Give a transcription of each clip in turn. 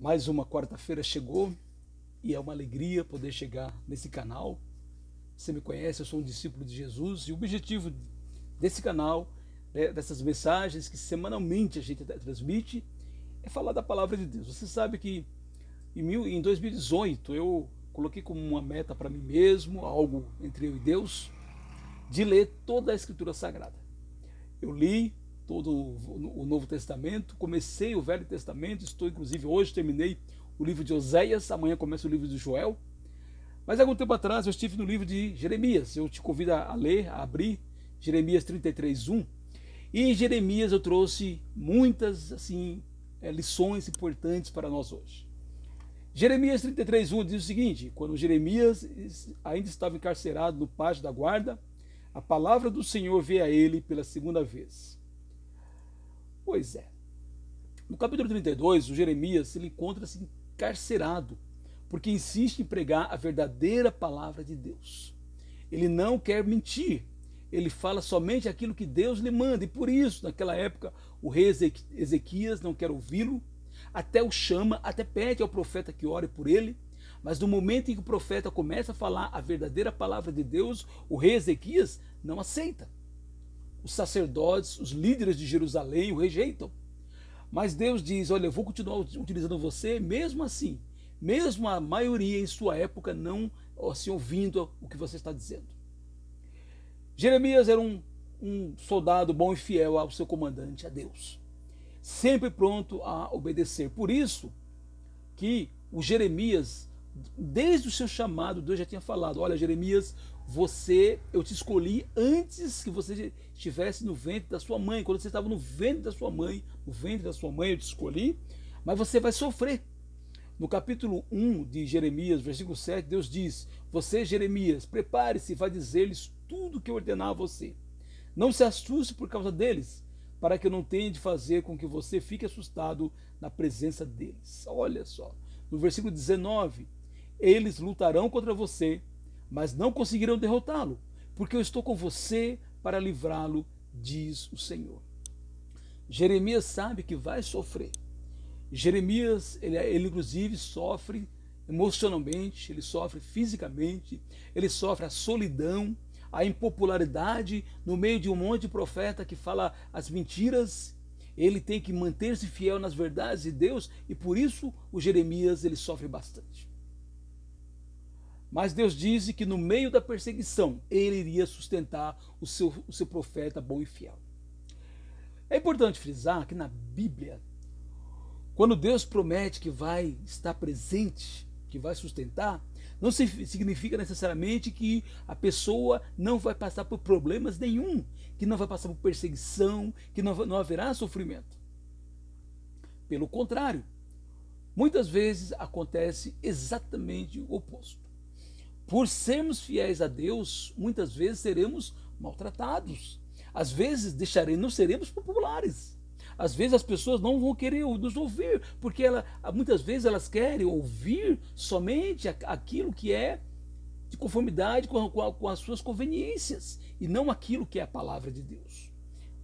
Mais uma quarta-feira chegou e é uma alegria poder chegar nesse canal. Você me conhece, eu sou um discípulo de Jesus e o objetivo desse canal, dessas mensagens que semanalmente a gente transmite, é falar da palavra de Deus. Você sabe que em 2018 eu coloquei como uma meta para mim mesmo, algo entre eu e Deus, de ler toda a Escritura Sagrada. Eu li todo o Novo Testamento, comecei o Velho Testamento, estou inclusive hoje, terminei o livro de Oséias, amanhã começa o livro de Joel, mas algum tempo atrás eu estive no livro de Jeremias. Eu te convido a ler, a abrir Jeremias 33:1, e em Jeremias eu trouxe muitas lições importantes para nós hoje. Jeremias 33:1 diz o seguinte: quando Jeremias ainda estava encarcerado no pátio da guarda, a palavra do Senhor veio a ele pela segunda vez. Pois é. No capítulo 32, o Jeremias ele encontra-se encarcerado, porque insiste em pregar a verdadeira palavra de Deus. Ele não quer mentir, ele fala somente aquilo que Deus lhe manda, e por isso, naquela época, o rei Ezequias não quer ouvi-lo, até o chama, até pede ao profeta que ore por ele, mas no momento em que o profeta começa a falar a verdadeira palavra de Deus, o rei Ezequias não aceita. Os sacerdotes, os líderes de Jerusalém o rejeitam. Mas Deus diz: olha, eu vou continuar utilizando você, mesmo assim, mesmo a maioria em sua época não ouvindo o que você está dizendo. Jeremias era um soldado bom e fiel ao seu comandante, a Deus, sempre pronto a obedecer. Por isso que o Jeremias, desde o seu chamado, Deus já tinha falado: olha, Jeremias, eu te escolhi antes que você estivesse no ventre da sua mãe. Quando você estava no ventre da sua mãe, eu te escolhi, mas você vai sofrer. No capítulo 1 de Jeremias, versículo 7, Deus diz: você, Jeremias, prepare-se e vai dizer-lhes tudo o que eu ordenar a você. Não se assuste por causa deles, para que eu não tenha de fazer com que você fique assustado na presença deles. Olha só, no versículo 19, eles lutarão contra você, mas não conseguirão derrotá-lo, porque eu estou com você para livrá-lo, diz o Senhor. Jeremias sabe que vai sofrer. Jeremias, ele inclusive sofre emocionalmente, ele sofre fisicamente, ele sofre a solidão, a impopularidade no meio de um monte de profeta que fala as mentiras. Ele tem que manter-se fiel nas verdades de Deus, e por isso o Jeremias ele sofre bastante. Mas Deus diz que no meio da perseguição ele iria sustentar o seu profeta bom e fiel. É importante frisar que na Bíblia, quando Deus promete que vai estar presente, que vai sustentar, não significa necessariamente que a pessoa não vai passar por problemas nenhum, que não vai passar por perseguição, que não haverá sofrimento. Pelo contrário, muitas vezes acontece exatamente o oposto. Por sermos fiéis a Deus, muitas vezes seremos maltratados. Às vezes não seremos populares. Às vezes as pessoas não vão querer nos ouvir, porque muitas vezes elas querem ouvir somente aquilo que é de conformidade com as suas conveniências, e não aquilo que é a palavra de Deus.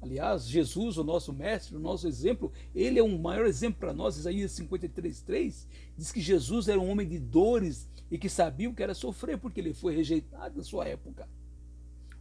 Aliás, Jesus, o nosso mestre, o nosso exemplo, ele é um maior exemplo para nós. Isaías 53:3 diz que Jesus era um homem de dores e que sabia o que era sofrer, porque ele foi rejeitado na sua época.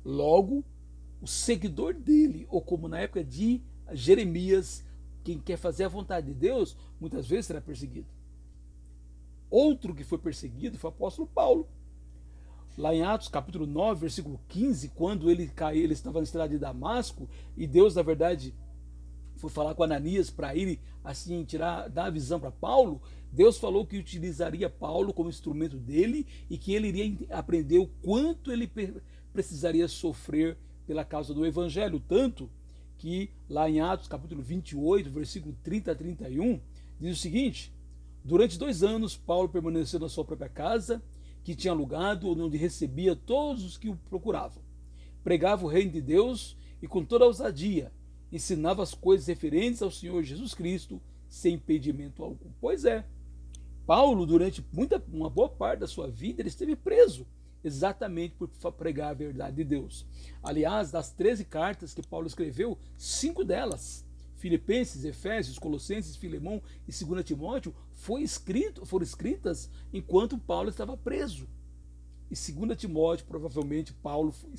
Logo, o seguidor dele, ou como na época de Jeremias, quem quer fazer a vontade de Deus, muitas vezes será perseguido. Outro que foi perseguido foi o apóstolo Paulo. Lá em Atos capítulo 9, versículo 15, quando ele estava na estrada de Damasco, e Deus, na verdade, foi falar com Ananias para ele dar a visão para Paulo. Deus falou que utilizaria Paulo como instrumento dele, e que ele iria aprender o quanto ele precisaria sofrer pela causa do evangelho, tanto que lá em Atos capítulo 28, versículo 30 a 31, diz o seguinte: durante 2 anos Paulo permaneceu na sua própria casa, que tinha alugado, onde recebia todos os que o procuravam. Pregava o reino de Deus e com toda a ousadia ensinava as coisas referentes ao Senhor Jesus Cristo sem impedimento algum. Pois é, Paulo, durante uma boa parte da sua vida, ele esteve preso, exatamente por pregar a verdade de Deus. Aliás, das 13 cartas que Paulo escreveu, 5 delas Filipenses, Efésios, Colossenses, Filemão e 2 Timóteo foram escritas enquanto Paulo estava preso. E 2 Timóteo, provavelmente,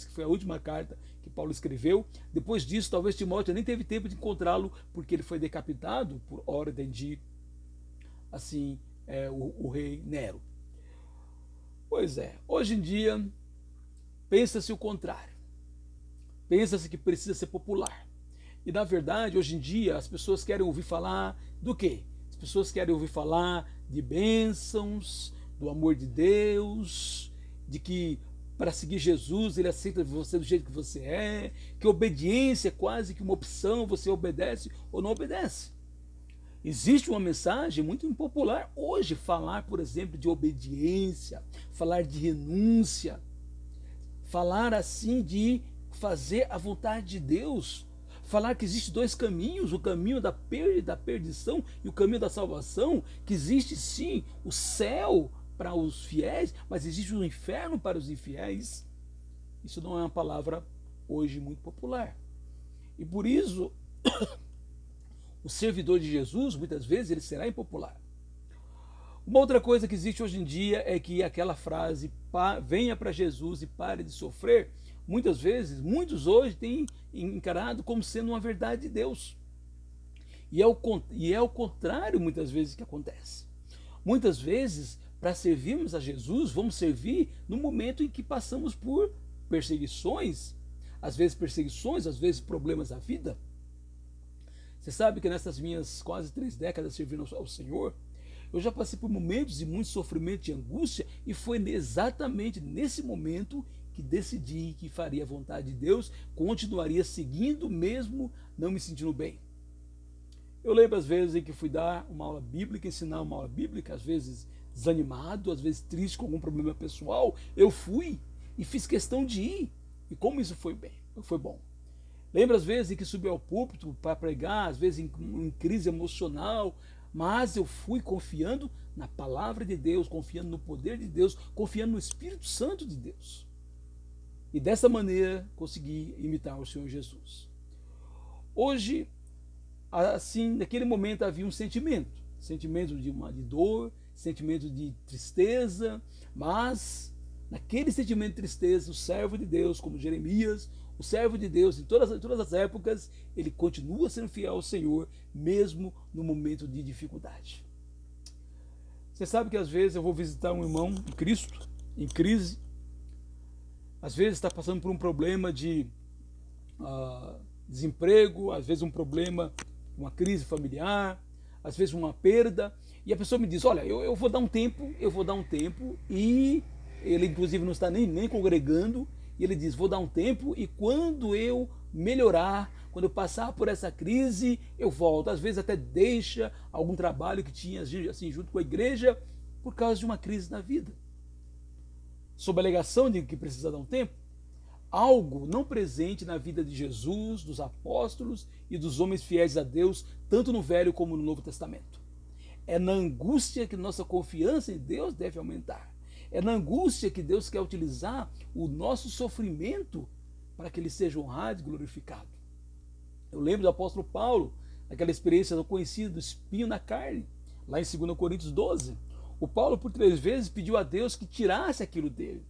foi a última carta que Paulo escreveu. Depois disso, talvez Timóteo nem teve tempo de encontrá-lo, porque ele foi decapitado por ordem de, assim, o rei Nero. Pois é, hoje em dia, pensa-se o contrário. Pensa-se que precisa ser popular. E, na verdade, hoje em dia, as pessoas querem ouvir falar do quê? As pessoas querem ouvir falar de bênçãos, do amor de Deus, de que para seguir Jesus ele aceita você do jeito que você é, que obediência é quase que uma opção, você obedece ou não obedece. Existe uma mensagem muito impopular hoje, falar, por exemplo, de obediência, falar de renúncia, falar assim de fazer a vontade de Deus, falar que existe dois caminhos, o caminho da perdição e o caminho da salvação, que existe sim o céu para os fiéis, mas existe o inferno para os infiéis. Isso não é uma palavra hoje muito popular. E por isso, o servidor de Jesus, muitas vezes, ele será impopular. Uma outra coisa que existe hoje em dia é que aquela frase, venha para Jesus e pare de sofrer, muitas vezes, muitos hoje têm encarado como sendo uma verdade de Deus. E é o contrário, muitas vezes, que acontece. Muitas vezes, para servirmos a Jesus, vamos servir no momento em que passamos por perseguições, às vezes problemas da vida. Você sabe que nessas minhas quase 3 décadas servindo ao Senhor, eu já passei por momentos de muito sofrimento e angústia, e foi exatamente nesse momento que decidi que faria a vontade de Deus, continuaria seguindo mesmo não me sentindo bem. Eu lembro às vezes em que fui dar uma aula bíblica, ensinar uma aula bíblica, às vezes desanimado, às vezes triste com algum problema pessoal, eu fui e fiz questão de ir. E como isso foi bom. Lembro às vezes em que subi ao púlpito para pregar, às vezes em crise emocional, mas eu fui confiando na palavra de Deus, confiando no poder de Deus, confiando no Espírito Santo de Deus. E dessa maneira consegui imitar o Senhor Jesus. Hoje, assim, naquele momento havia um sentimento de dor, sentimento de tristeza, mas naquele sentimento de tristeza, o servo de Deus, como Jeremias, o servo de Deus, em todas as épocas, ele continua sendo fiel ao Senhor, mesmo no momento de dificuldade. Você sabe que às vezes eu vou visitar um irmão em Cristo, em crise, às vezes está passando por um problema de desemprego, às vezes um problema, uma crise familiar, às vezes uma perda, e a pessoa me diz, olha, eu vou dar um tempo, e ele inclusive não está nem congregando, e ele diz, vou dar um tempo, e quando eu melhorar, quando eu passar por essa crise, eu volto. Às vezes até deixa algum trabalho que tinha assim, junto com a igreja, por causa de uma crise na vida. Sob a alegação de que precisa dar um tempo, algo não presente na vida de Jesus, dos apóstolos e dos homens fiéis a Deus, tanto no Velho como no Novo Testamento. É na angústia que nossa confiança em Deus deve aumentar. É na angústia que Deus quer utilizar o nosso sofrimento para que ele seja honrado e glorificado. Eu lembro do apóstolo Paulo, aquela experiência conhecida do espinho na carne, lá em 2 Coríntios 12. O Paulo por 3 vezes pediu a Deus que tirasse aquilo dele.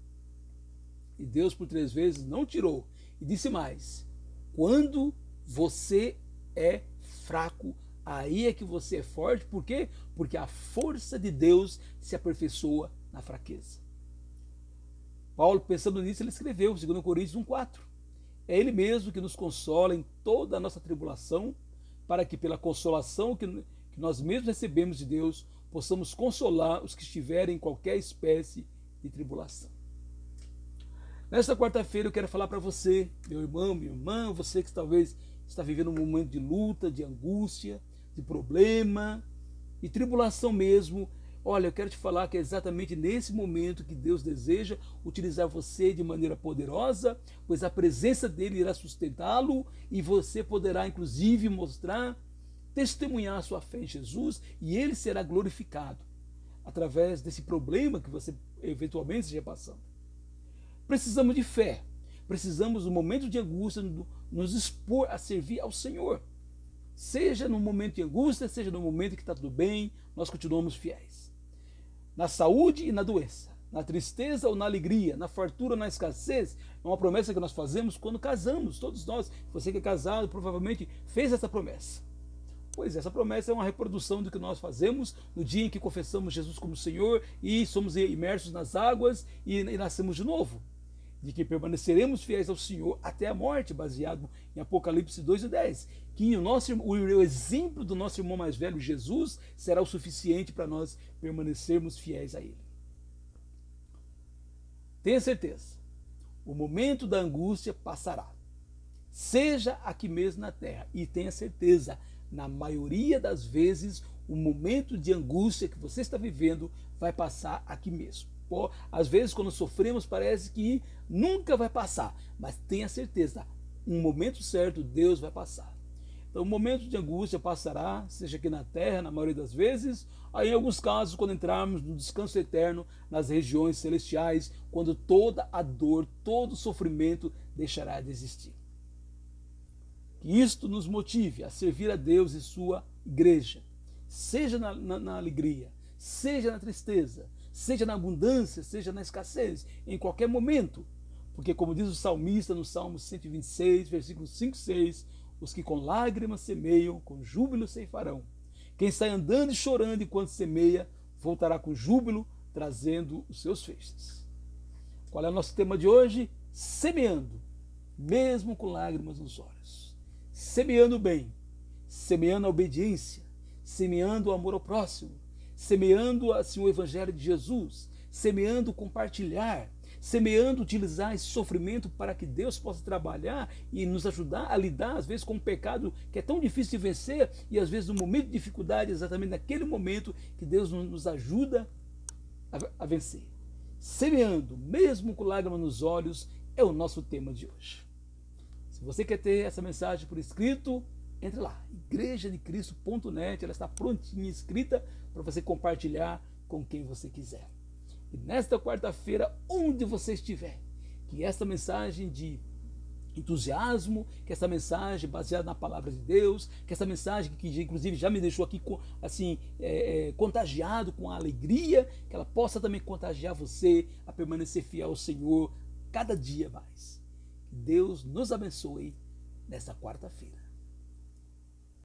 E Deus por 3 vezes não tirou. E disse mais, quando você é fraco, aí é que você é forte. Por quê? Porque a força de Deus se aperfeiçoa na fraqueza. Paulo, pensando nisso, ele escreveu 2 Coríntios 1,4. É ele mesmo que nos consola em toda a nossa tribulação, para que pela consolação que nós mesmos recebemos de Deus, possamos consolar os que estiverem em qualquer espécie de tribulação. Nesta quarta-feira eu quero falar para você, meu irmão, minha irmã, você que talvez está vivendo um momento de luta, de angústia, de problema e tribulação mesmo. Olha, eu quero te falar que é exatamente nesse momento que Deus deseja utilizar você de maneira poderosa, pois a presença dele irá sustentá-lo e você poderá inclusive mostrar, testemunhar a sua fé em Jesus, e ele será glorificado através desse problema que você eventualmente esteja passando. Precisamos de fé, precisamos no momento de angústia nos expor a servir ao Senhor. Seja no momento de angústia, seja no momento que está tudo bem, nós continuamos fiéis. Na saúde e na doença, na tristeza ou na alegria, na fartura ou na escassez, é uma promessa que nós fazemos quando casamos. Todos nós, você que é casado, provavelmente fez essa promessa. Pois essa promessa é uma reprodução do que nós fazemos no dia em que confessamos Jesus como Senhor e somos imersos nas águas e nascemos de novo. De que permaneceremos fiéis ao Senhor até a morte, baseado em Apocalipse 2:10. Que o exemplo do nosso irmão mais velho, Jesus, será o suficiente para nós permanecermos fiéis a Ele. Tenha certeza, o momento da angústia passará. Seja aqui mesmo na terra. E tenha certeza, na maioria das vezes, o momento de angústia que você está vivendo vai passar aqui mesmo. Às vezes, quando sofremos, parece que nunca vai passar, mas tenha certeza, um momento certo, Deus vai passar. Então, o momento de angústia passará, seja aqui na terra, na maioria das vezes, aí em alguns casos, quando entrarmos no descanso eterno, nas regiões celestiais, quando toda a dor, todo o sofrimento deixará de existir. Que isto nos motive a servir a Deus e sua igreja, seja na alegria, seja na tristeza, seja na abundância, seja na escassez, em qualquer momento. Porque como diz o salmista no Salmo 126, versículos 5 e 6, os que com lágrimas semeiam, com júbilo ceifarão. Quem sai andando e chorando enquanto semeia, voltará com júbilo, trazendo os seus feixes. Qual é o nosso tema de hoje? Semeando, mesmo com lágrimas nos olhos. Semeando o bem, semeando a obediência, semeando o amor ao próximo, semeando assim o evangelho de Jesus, semeando compartilhar, semeando utilizar esse sofrimento para que Deus possa trabalhar e nos ajudar a lidar às vezes com um pecado que é tão difícil de vencer e às vezes no momento de dificuldade, exatamente naquele momento que Deus nos ajuda a vencer. Semeando, mesmo com lágrimas nos olhos, é o nosso tema de hoje. Se você quer ter essa mensagem por escrito, entre lá, igrejadecristo.net, ela está prontinha, escrita, para você compartilhar com quem você quiser. E nesta quarta-feira, onde você estiver, que esta mensagem de entusiasmo, que essa mensagem baseada na palavra de Deus, que essa mensagem que inclusive já me deixou aqui assim, contagiado com a alegria, que ela possa também contagiar você a permanecer fiel ao Senhor cada dia mais. Que Deus nos abençoe nesta quarta-feira.